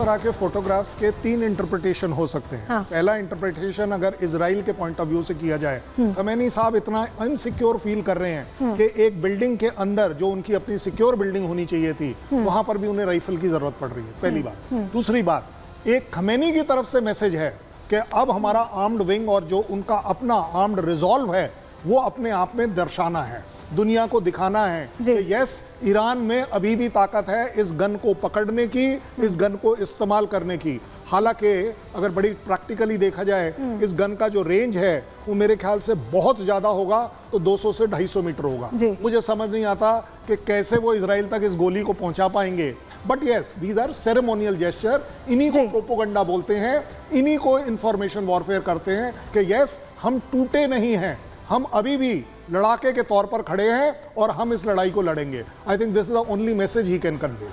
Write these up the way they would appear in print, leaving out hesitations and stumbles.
तरह के फोटोग्राफ्स के 3 इंटरप्रिटेशन हो सकते हैं। हाँ। पहला इंटरप्रिटेशन अगर इजराइल के पॉइंट ऑफ व्यू से किया जाए, खमेनी साहब इतना अनसिक्योर फील कर रहे हैं कि एक बिल्डिंग के अंदर जो उनकी अपनी सिक्योर बिल्डिंग होनी चाहिए थी, वहां पर भी उन्हें राइफल की जरूरत पड़ रही है, पहली बात। दूसरी बात, एक खमेनी की तरफ से मैसेज है कि अब हमारा आर्म्ड विंग और जो उनका अपना आर्म्ड रिजॉल्व है वो अपने आप में दर्शाना है, दुनिया को दिखाना है कि यस, ईरान में अभी भी ताकत है इस गन को पकड़ने की, इस गन को इस्तेमाल करने की। हालांकि अगर बड़ी प्रैक्टिकली देखा जाए, इस गन का जो रेंज है वो मेरे ख्याल से बहुत ज़्यादा होगा, तो 200 से 250 मीटर होगा। मुझे समझ नहीं आता कि कैसे वो इजराइल तक इस गोली को पहुंचा पाएंगे। But yes, these are ceremonial gesture, इन्हीं को प्रोपोगंडा बोलते हैं, इन्हीं को इंफॉर्मेशन वॉरफेयर करते हैं कि यस, हम टूटे नहीं हैं, हम अभी भी लड़ाके के तौर पर खड़े हैं और हम इस लड़ाई को लड़ेंगे। I think this is the only message he can convey.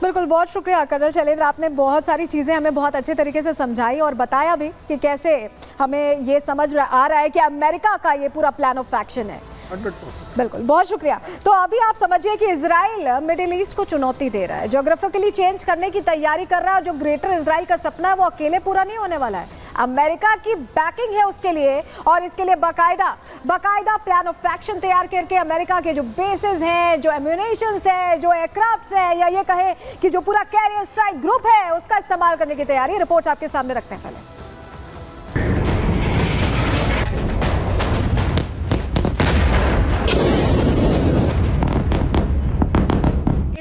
बिल्कुल, बहुत शुक्रिया कर्नल शैलेंद्र, आपने बहुत सारी चीज़ें हमें बहुत अच्छे तरीके से समझाई और बताया भी कि कैसे हमें ये समझ आ रहा है कि अमेरिका का ये पूरा प्लान ऑफ एक्शन है। 100%। बिल्कुल, बहुत शुक्रिया। तो अभी आप समझिए कि इजराइल मिडिल ईस्ट को चुनौती दे रहा है, ज्योग्राफिकली चेंज करने की तैयारी कर रहा है, और जो ग्रेटर इजराइल का सपना है वो अकेले पूरा नहीं होने वाला है। अमेरिका की बैकिंग है उसके लिए, और इसके लिए बाकायदा प्लान ऑफ एक्शन तैयार करके अमेरिका के जो बेसेस हैं, जो एम्यूनेशंस है, जो एयरक्राफ्ट्स है, या ये कहे कि जो पूरा कैरियर स्ट्राइक ग्रुप है, उसका इस्तेमाल करने की तैयारी। रिपोर्ट आपके सामने रखते हैं पहले।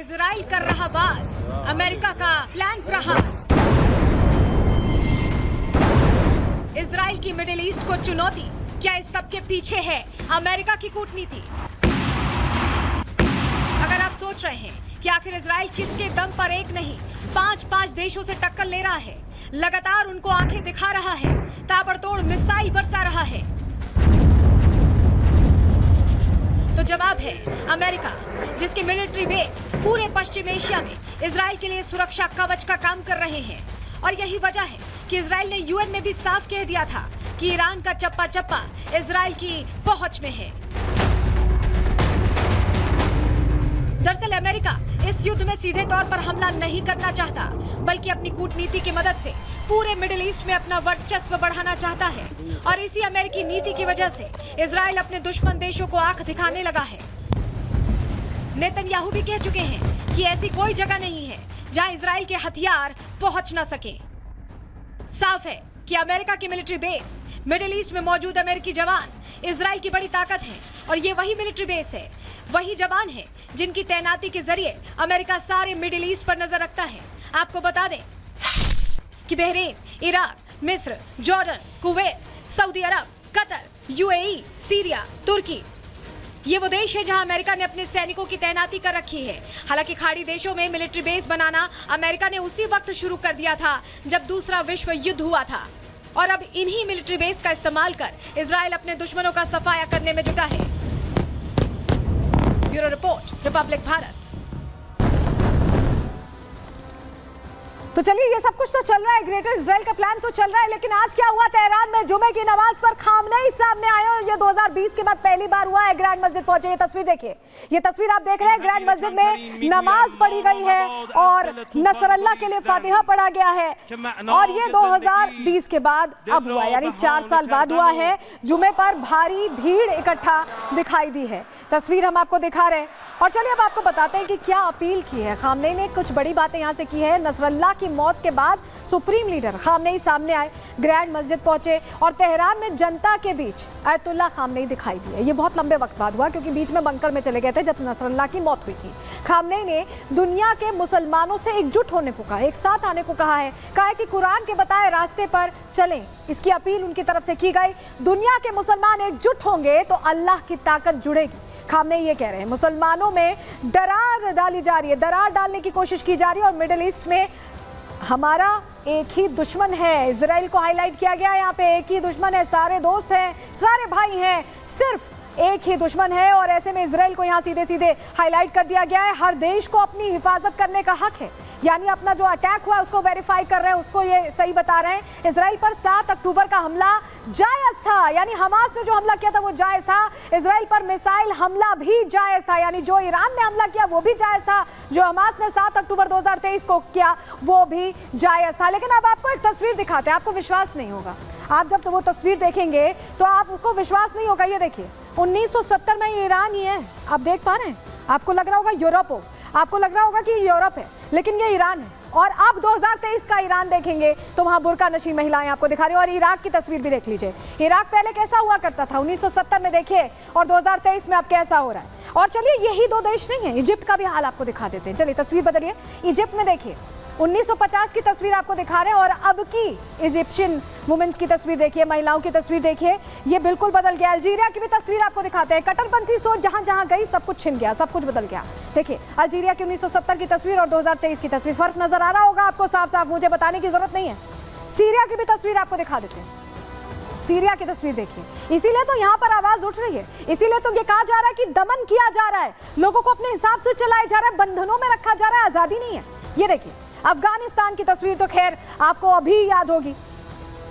इजराइल कर रहा वार, अमेरिका का प्लान प्रहार। इजराइल की मिडिल ईस्ट को चुनौती, क्या इस सब के पीछे है अमेरिका की कूटनीति? अगर आप सोच रहे हैं कि आखिर इजराइल किसके दम पर एक नहीं 5-5 देशों से टक्कर ले रहा है, लगातार उनको आंखें दिखा रहा है, ताबड़तोड़ मिसाइल बरसा रहा है, तो जवाब है अमेरिका, जिसके मिलिट्री बेस पूरे पश्चिम एशिया में इजराइल के लिए सुरक्षा कवच का काम कर रहे हैं। और यही वजह है कि इजराइल ने यूएन में भी साफ कह दिया था कि ईरान का चप्पा चप्पा इजराइल की पहुंच में है। दरअसल अमेरिका इस युद्ध में सीधे तौर पर हमला नहीं करना चाहता, बल्कि अपनी कूटनीति की मदद से पूरे मिडिल ईस्ट में अपना वर्चस्व बढ़ाना चाहता है। और इसी अमेरिकी नीति की वजह से इजराइल अपने दुश्मन देशों को आंख दिखाने लगा है। नेतन्याहू भी कह चुके हैं कि ऐसी कोई जगह नहीं है जहां इजराइल के हथियार पहुंच ना सके। साफ है कि अमेरिका की मिलिट्री बेस, मिडिल ईस्ट में मौजूद अमेरिकी जवान इजराइल की बड़ी ताकत है, और ये वही मिलिट्री बेस है, वही जवान है जिनकी तैनाती के जरिए अमेरिका सारे मिडिल ईस्ट पर नजर रखता है। आपको बता दें कि बहरीन, इराक, मिस्र, जॉर्डन, कुवैत, सऊदी अरब, कतर, यूएई, सीरिया, तुर्की, ये वो देश है जहां अमेरिका ने अपने सैनिकों की तैनाती कर रखी है। हालांकि खाड़ी देशों में मिलिट्री बेस बनाना अमेरिका ने उसी वक्त शुरू कर दिया था जब दूसरा विश्व युद्ध हुआ था, और अब इन्हीं मिलिट्री बेस का इस्तेमाल कर इजराइल अपने दुश्मनों का सफाया करने में जुटा है। Bureau report, Republic Bharat. तो चलिए, ये सब कुछ तो चल रहा है, ग्रेटर इजराइल का प्लान तो चल रहा है, लेकिन आज क्या हुआ तेहरान में जुमे की नमाज पर खामनेई सामने आए, और ये 2020 के बाद पहली बार हुआ है। ग्रैंड मस्जिद पहुंचे, ये तस्वीर देखिए, ये तस्वीर आप देख रहे हैं, ग्रैंड मस्जिद में नमाज पढ़ी गई है और नसरल्लाह के लिए फातिहा पढ़ा गया है। और ये 2020 के बाद अब हुआ, यानी 4 साल बाद हुआ है। जुमे पर भारी भीड़ इकट्ठा दिखाई दी है, तस्वीर हम आपको दिखा रहे हैं। और चलिए अब आपको बताते हैं कि क्या अपील की है खामनेई ने। कुछ बड़ी बातें यहाँ से की है। नसरल्लाह की मौत के बाद सुप्रीम लीडर खामनेई सामने आए, ग्रैंड मस्जिद पहुंचे, और तेहरान में जनता के बीच आयतुल्लाह खामनेई दिखाई दिए। ये बहुत लंबे वक्त बाद हुआ, क्योंकि बीच में बंकर में चले गए थे जब नसरल्लाह की मौत हुई थी। खामनेई ने दुनिया के मुसलमानों से एकजुट होने को कहा, एक साथ आने को कहा है कि कुरान के बताए रास्ते पर चलें। इसकी अपील उनकी तरफ से की गई। दुनिया के मुसलमान एकजुट होंगे तो अल्लाह की ताकत जुड़ेगी। खामनेई ये कह रहे हैं मुसलमानों में दरार डाली जा रही है, दरार डालने की कोशिश की जा रही है, और मिडिल ईस्ट में हमारा एक ही दुश्मन है। इजराइल को हाईलाइट किया गया है यहाँ पे, एक ही दुश्मन है, सारे दोस्त हैं, सारे भाई हैं, सिर्फ एक ही दुश्मन है। और ऐसे में इजराइल को यहाँ सीधे सीधे हाईलाइट कर दिया गया है। हर देश को अपनी हिफाजत करने का हक है। यानी अपना जो अटैक हुआ उसको वेरीफाई कर रहे हैं, उसको ये सही बता रहे हैं। इजराइल पर 7 अक्टूबर का हमला जायज था, यानी हमास ने जो हमला किया था वो जायज था। इजराइल पर मिसाइल हमला भी जायज था, यानी जो ईरान ने हमला किया वो भी जायज था, जो हमास ने 7 अक्टूबर 2023 को किया वो भी जायज था। लेकिन अब आपको एक तस्वीर दिखाते हैं, आपको विश्वास नहीं होगा। आप जब तो वो तस्वीर देखेंगे तो आपको विश्वास नहीं होगा। ये देखिए 1970 में ये ईरान ही है, आप देख पा रहे हैं। आपको लग रहा होगा यूरोप हो, आपको लग रहा होगा कि यूरोप है, लेकिन ये ईरान है। और अब 2023 का ईरान देखेंगे तो वहां बुर्का नशी महिलाएं आपको दिखा रही है। और इराक की तस्वीर भी देख लीजिए, इराक पहले कैसा हुआ करता था 1970 में देखिए, और 2023 में अब कैसा हो रहा है। और चलिए यही 2 देश नहीं है, इजिप्ट का भी हाल आपको दिखा देते हैं। चलिए तस्वीर बदलिए, इजिप्ट में देखिए 1950 की तस्वीर आपको दिखा रहे हैं और अब की इजिप्शियन वुमेन्स की तस्वीर देखिए, महिलाओं की तस्वीर देखिए, ये बिल्कुल बदल गया। अल्जीरिया की भी तस्वीर आपको दिखाते हैं। कट्टरपंथी सोच जहां जहां गई सब कुछ छिन गया, सब कुछ बदल गया। देखिए अल्जीरिया की 1970 की तस्वीर और 2023 की तस्वीर, फर्क नजर आ रहा होगा आपको साफ साफ, मुझे बताने की जरूरत नहीं है। सीरिया की भी तस्वीर आपको दिखा देते हैं, सीरिया की तस्वीर देखिए। इसीलिए तो यहाँ पर आवाज उठ रही है, इसीलिए तो ये कहा जा रहा है कि दमन किया जा रहा है, लोगों को अपने हिसाब से चलाया जा रहा है, बंधनों में रखा जा रहा है, आजादी नहीं है। ये देखिए अफगानिस्तान की तस्वीर तो खैर आपको अभी याद होगी,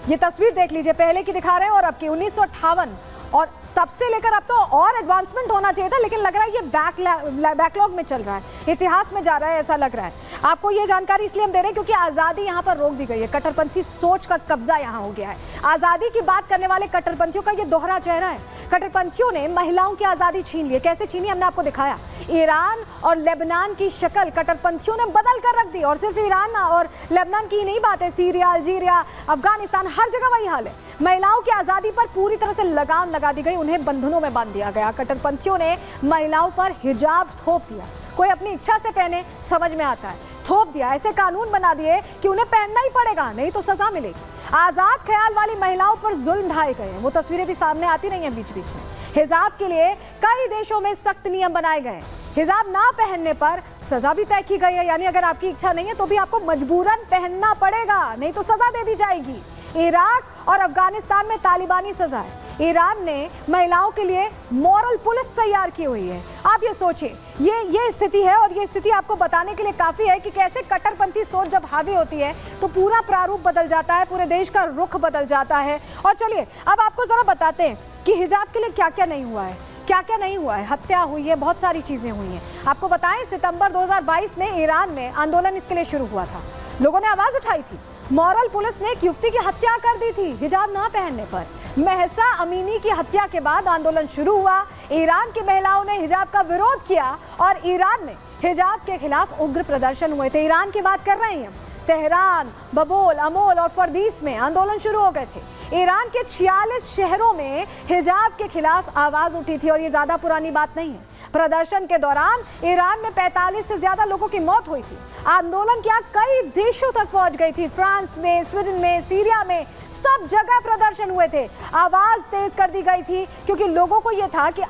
ये तस्वीर देख लीजिए, पहले की दिखा रहे हैं और अब की 1958, और तब से लेकर अब तो और एडवांसमेंट होना चाहिए था, लेकिन लग रहा है ये बैकलॉग में चल रहा है, इतिहास में जा रहा है, ऐसा लग रहा है। आपको ये जानकारी इसलिए हम दे रहे हैं क्योंकि आज़ादी यहाँ पर रोक दी गई है, कट्टरपंथी सोच का कब्जा यहाँ हो गया है। आज़ादी की बात करने वाले कट्टरपंथियों का ये दोहरा चेहरा है। कट्टरपंथियों ने महिलाओं की आज़ादी छीन ली है, कैसे छीनी हमने आपको दिखाया। ईरान और लेबनान की शक्ल कट्टरपंथियों ने बदल कर रख दी, और सिर्फ ईरान और लेबनान की नहीं बात है, सीरिया, अल्जीरिया, अफगानिस्तान, हर जगह वही हाल है। महिलाओं की आज़ादी पर पूरी तरह से लगाम लगा दी गई, उन्हें बंधनों में बांध दिया गया। कट्टरपंथियों ने महिलाओं पर हिजाब थोप दिया, कोई अपनी इच्छा से पहने समझ में आता है, थोप दिया। ऐसे कानून बना दिए कि उन्हें पहनना ही पड़ेगा, नहीं तो सजा मिलेगी। आजाद ख्याल वाली महिलाओं पर जुल्म ढाए गए हैं, वो तस्वीरें भी सामने आती रही हैं बीच बीच में। हिजाब के लिए कई देशों में सख्त नियम बनाए गए हैं, हिजाब ना पहनने पर सजा भी तय की गई है, यानी अगर आपकी इच्छा नहीं है तो भी आपको मजबूरन पहनना पड़ेगा, नहीं तो सजा दे दी जाएगी। इराक और अफगानिस्तान में तालिबानी सजा है। ईरान ने महिलाओं के लिए मॉरल पुलिस तैयार की हुई है। आप ये सोचिए, ये स्थिति है, और ये स्थिति आपको बताने के लिए काफी है कि कैसे कट्टरपंथी सोच जब हावी होती है तो पूरा प्रारूप बदल जाता है, पूरे देश का रुख बदल जाता है। और चलिए अब आपको जरा बताते हैं कि हिजाब के लिए क्या क्या नहीं हुआ है, क्या क्या नहीं हुआ है। हत्या हुई है, बहुत सारी चीजें हुई हैं। आपको बताएं सितंबर 2022 में ईरान में आंदोलन इसके लिए शुरू हुआ था, लोगों ने आवाज उठाई थी। मॉरल पुलिस ने एक युवती की हत्या कर दी थी हिजाब ना पहनने पर। महसा अमीनी की हत्या के बाद आंदोलन शुरू हुआ, ईरान की महिलाओं ने हिजाब का विरोध किया और ईरान में हिजाब के खिलाफ उग्र प्रदर्शन हुए थे। ईरान की बात कर रहे हैं, तेहरान, बबोल, अमोल और फरदीस में आंदोलन शुरू हो गए थे। ईरान के 46 शहरों में हिजाब के खिलाफ आवाज उठी थी, और ये ज्यादा पुरानी बात नहीं है। प्रदर्शन के दौरान ईरान में 45 से ज्यादा लोगों की मौत हुई थी। आंदोलन क्या कई देशों तक पहुंच गई थी, फ्रांस में, स्वीडन में, सीरिया में, सब जगह प्रदर्शन हुए थे। आवाज तेज कर दी गई थी क्योंकि लोगों को यह था कि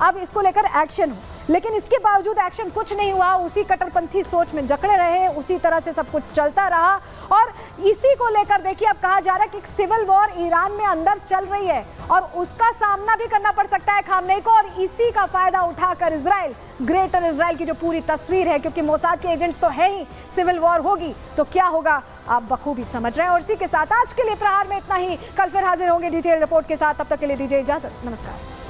अब इसको लेकर एक्शन हो, लेकिन इसके बावजूद एक्शन कुछ नहीं हुआ। उसी कट्टरपंथी सोच में जकड़े रहे, उसी तरह से सब कुछ चलता रहा। और इसी को लेकर देखिए अब कहा जा रहा है कि एक सिविल वॉर ईरान में अंदर चल रही है, और उसका सामना भी करना पड़ सकता है खामनेई को। और इसी का फायदा उठाकर इजराइल, ग्रेटर इजराइल की जो पूरी तस्वीर है, क्योंकि मोसाद के एजेंट्स तो है ही, सिविल वॉर होगी तो क्या होगा आप बखूबी समझ रहे हैं। और इसी के साथ आज के लिए प्रहार में इतना ही, कल फिर हाजिर होंगे डिटेल रिपोर्ट के साथ, तब तक के लिए दीजिए इजाजत, नमस्कार।